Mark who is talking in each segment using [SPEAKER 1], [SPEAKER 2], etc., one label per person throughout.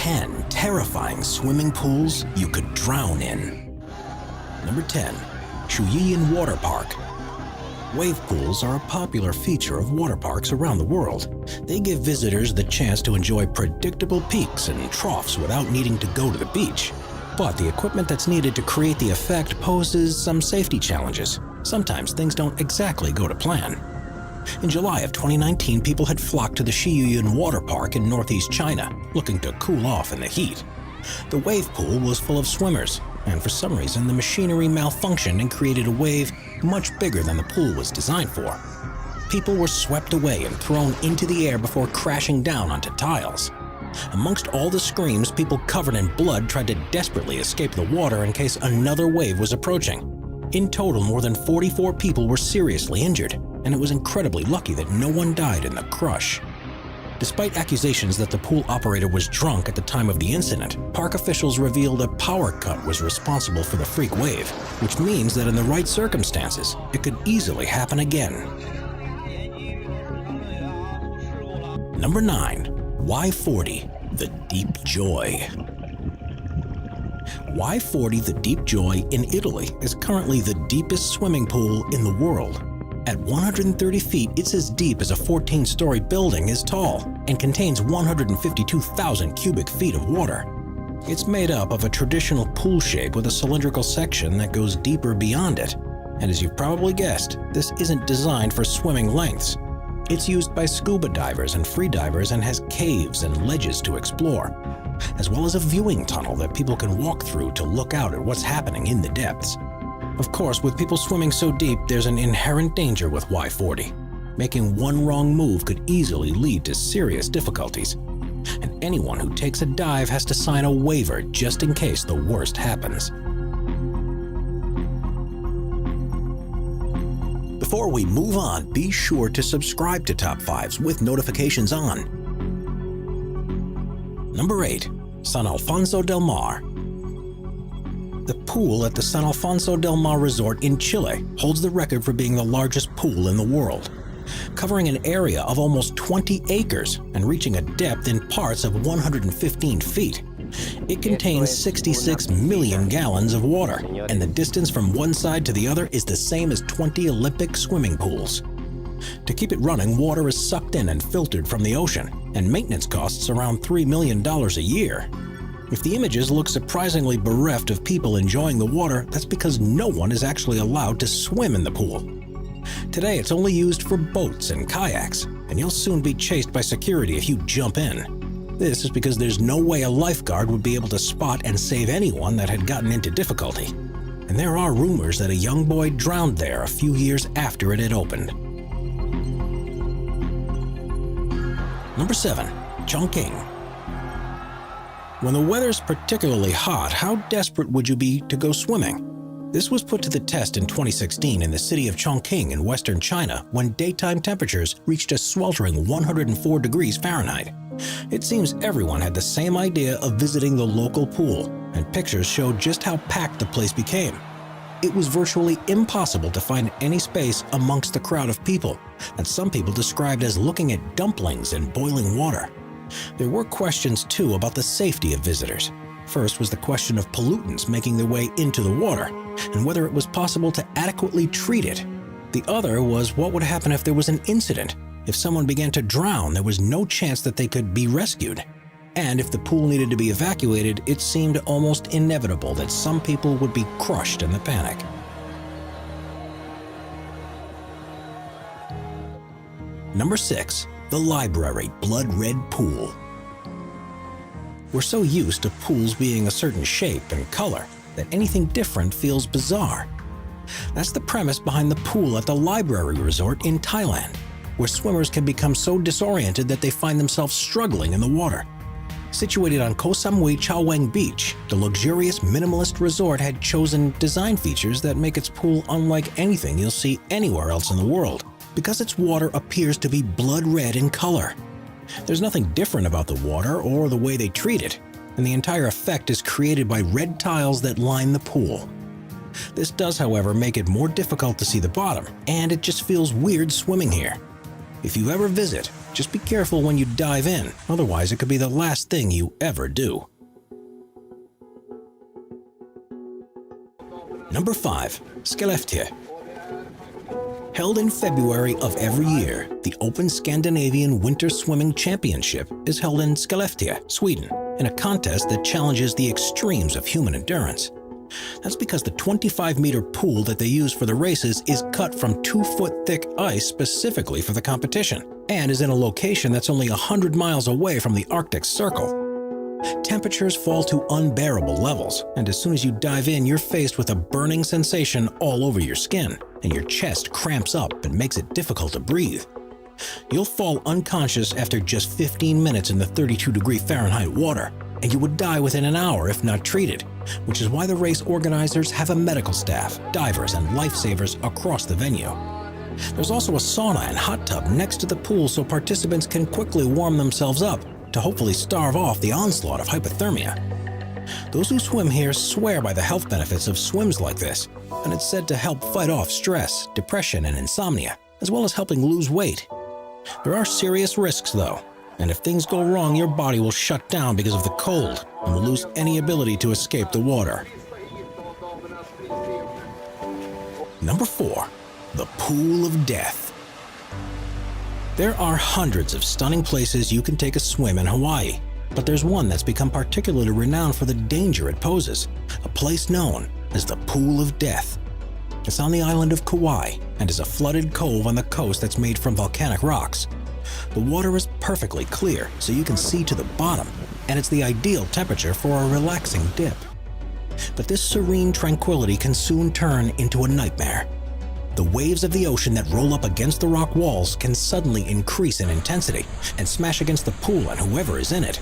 [SPEAKER 1] 10 terrifying swimming pools you could drown in. Number 10. Shuyian Water Park. Wave pools are a popular feature of water parks around the world. They give visitors the chance to enjoy predictable peaks and troughs without needing to go to the beach. But the equipment that's needed to create the effect poses some safety challenges. Sometimes things don't exactly go to plan. In July of 2019, people had flocked to the Shiyuyan Water Park in northeast China, looking to cool off in the heat. The wave pool was full of swimmers, and for some reason the machinery malfunctioned and created a wave much bigger than the pool was designed for. People were swept away and thrown into the air before crashing down onto tiles. Amongst all the screams, people covered in blood tried to desperately escape the water in case another wave was approaching. In total, more than 44 people were seriously injured, and it was incredibly lucky that no one died in the crush. Despite accusations that the pool operator was drunk at the time of the incident, park officials revealed a power cut was responsible for the freak wave, which means that in the right circumstances, it could easily happen again. Number 9. Y40, the Deep Joy. Y40, the Deep Joy in Italy is currently the deepest swimming pool in the world. At 130 feet, it's as deep as a 14-story building is tall and contains 152,000 cubic feet of water. It's made up of a traditional pool shape with a cylindrical section that goes deeper beyond it. And as you've probably guessed, this isn't designed for swimming lengths. It's used by scuba divers and free divers and has caves and ledges to explore, as well as a viewing tunnel that people can walk through to look out at what's happening in the depths. Of course, with people swimming so deep, there's an inherent danger with Y40. Making one wrong move could easily lead to serious difficulties. And anyone who takes a dive has to sign a waiver just in case the worst happens. Before we move on, be sure to subscribe to Top 5s with notifications on. Number 8. San Alfonso del Mar. The pool at the San Alfonso del Mar Resort in Chile holds the record for being the largest pool in the world, covering an area of almost 20 acres and reaching a depth in parts of 115 feet. It contains 66 million gallons of water, and the distance from one side to the other is the same as 20 Olympic swimming pools. To keep it running, water is sucked in and filtered from the ocean, and maintenance costs around $3 million a year. If the images look surprisingly bereft of people enjoying the water, that's because no one is actually allowed to swim in the pool. Today, it's only used for boats and kayaks, and you'll soon be chased by security if you jump in. This is because there's no way a lifeguard would be able to spot and save anyone that had gotten into difficulty. And there are rumors that a young boy drowned there a few years after it had opened. Number 7. Chongqing. When the weather's particularly hot, how desperate would you be to go swimming? This was put to the test in 2016 in the city of Chongqing in western China when daytime temperatures reached a sweltering 104 degrees Fahrenheit. It seems everyone had the same idea of visiting the local pool, and pictures showed just how packed the place became. It was virtually impossible to find any space amongst the crowd of people, and some people described as looking at dumplings in boiling water. There were questions too about the safety of visitors. First was the question of pollutants making their way into the water, and whether it was possible to adequately treat it. The other was what would happen if there was an incident. If someone began to drown, there was no chance that they could be rescued. And if the pool needed to be evacuated, it seemed almost inevitable that some people would be crushed in the panic. Number 6. The Library Blood Red Pool. We're so used to pools being a certain shape and color that anything different feels bizarre. That's the premise behind the pool at the Library Resort in Thailand, where swimmers can become so disoriented that they find themselves struggling in the water. Situated on Koh Samui Chao Wang Beach, the luxurious minimalist resort had chosen design features that make its pool unlike anything you'll see anywhere else in the world, because its water appears to be blood red in color. There's nothing different about the water or the way they treat it, and the entire effect is created by red tiles that line the pool. This does, however, make it more difficult to see the bottom, and it just feels weird swimming here. If you ever visit, Just be careful when you dive in, otherwise it could be the last thing you ever do. Number 5. Skellefteå. Held in February of every year, the Open Scandinavian Winter Swimming Championship is held in Skellefteå, Sweden, in a contest that challenges the extremes of human endurance. That's because the 25-meter pool that they use for the races is cut from 2-foot-thick ice specifically for the competition, and is in a location that's only 100 miles away from the Arctic Circle. Temperatures fall to unbearable levels, and as soon as you dive in, you're faced with a burning sensation all over your skin, and your chest cramps up and makes it difficult to breathe. You'll fall unconscious after just 15 minutes in the 32-degree Fahrenheit water, and you would die within an hour if not treated, which is why the race organizers have a medical staff, divers, and lifesavers across the venue. There's also a sauna and hot tub next to the pool so participants can quickly warm themselves up to hopefully starve off the onslaught of hypothermia. Those who swim here swear by the health benefits of swims like this, and it's said to help fight off stress, depression, and insomnia, as well as helping lose weight. There are serious risks though, and if things go wrong, your body will shut down because of the cold and will lose any ability to escape the water. Number 4. The Pool of Death. There are hundreds of stunning places you can take a swim in Hawaii, but there's one that's become particularly renowned for the danger it poses, a place known as the Pool of Death. It's on the island of Kauai and is a flooded cove on the coast that's made from volcanic rocks. The water is perfectly clear, so you can see to the bottom, and it's the ideal temperature for a relaxing dip. But this serene tranquility can soon turn into a nightmare. The waves of the ocean that roll up against the rock walls can suddenly increase in intensity and smash against the pool and whoever is in it.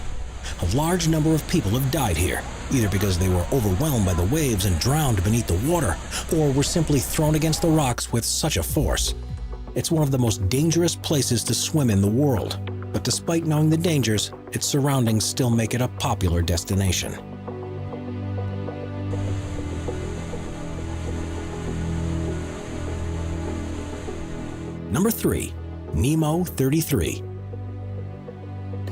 [SPEAKER 1] A large number of people have died here, either because they were overwhelmed by the waves and drowned beneath the water, or were simply thrown against the rocks with such a force. It's one of the most dangerous places to swim in the world, but despite knowing the dangers, its surroundings still make it a popular destination. Number 3. Nemo 33.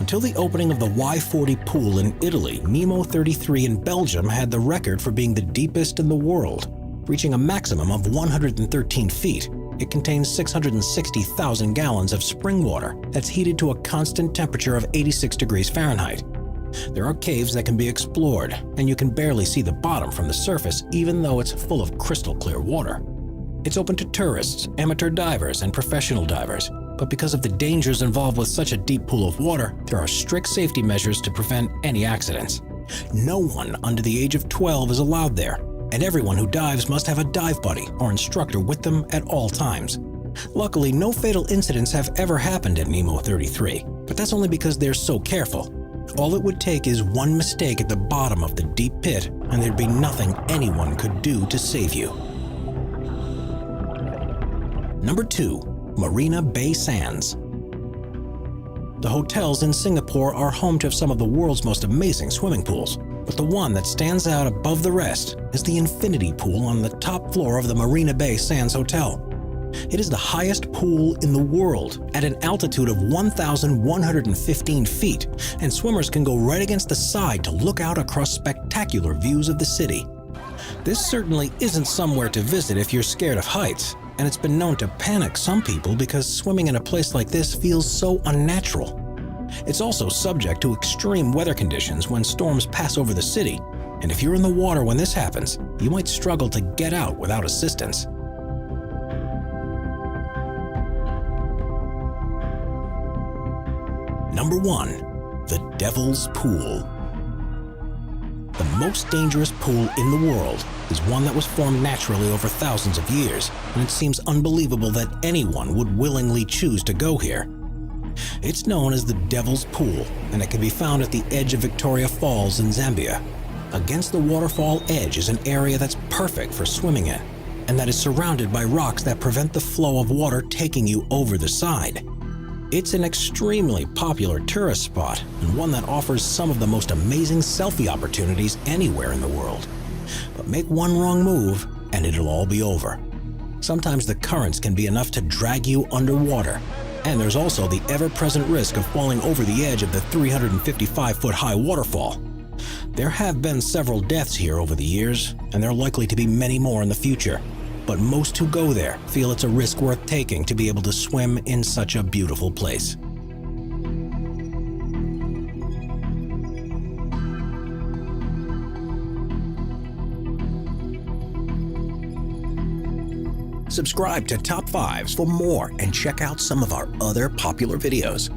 [SPEAKER 1] Until the opening of the Y40 pool in Italy, Nemo 33 in Belgium had the record for being the deepest in the world, reaching a maximum of 113 feet. It contains 660,000 gallons of spring water that's heated to a constant temperature of 86 degrees Fahrenheit. There are caves that can be explored, and you can barely see the bottom from the surface even though it's full of crystal clear water. It's open to tourists, amateur divers, and professional divers, but because of the dangers involved with such a deep pool of water, there are strict safety measures to prevent any accidents. No one under the age of 12 is allowed there, and everyone who dives must have a dive buddy or instructor with them at all times. Luckily, no fatal incidents have ever happened at Nemo 33, but that's only because they're so careful. All it would take is one mistake at the bottom of the deep pit, and there'd be nothing anyone could do to save you. Number 2. Marina Bay Sands. The hotels in Singapore are home to some of the world's most amazing swimming pools, but the one that stands out above the rest is the Infinity Pool on the top floor of the Marina Bay Sands Hotel. It is the highest pool in the world at an altitude of 1,115 feet, and swimmers can go right against the side to look out across spectacular views of the city. This certainly isn't somewhere to visit if you're scared of heights, and it's been known to panic some people because swimming in a place like this feels so unnatural. It's also subject to extreme weather conditions when storms pass over the city, and if you're in the water when this happens, you might struggle to get out without assistance. Number 1. The Devil's Pool. The most dangerous pool in the world is one that was formed naturally over thousands of years, and it seems unbelievable that anyone would willingly choose to go here. It's known as the Devil's Pool, and it can be found at the edge of Victoria Falls in Zambia. Against the waterfall edge is an area that's perfect for swimming in, and that is surrounded by rocks that prevent the flow of water taking you over the side. It's an extremely popular tourist spot, and one that offers some of the most amazing selfie opportunities anywhere in the world. But make one wrong move, and it'll all be over. Sometimes the currents can be enough to drag you underwater, And there's also the ever-present risk of falling over the edge of the 355-foot-high waterfall. There have been several deaths here over the years, and there are likely to be many more in the future. But most who go there feel it's a risk worth taking to be able to swim in such a beautiful place. Subscribe to Top 5s for more and check out some of our other popular videos.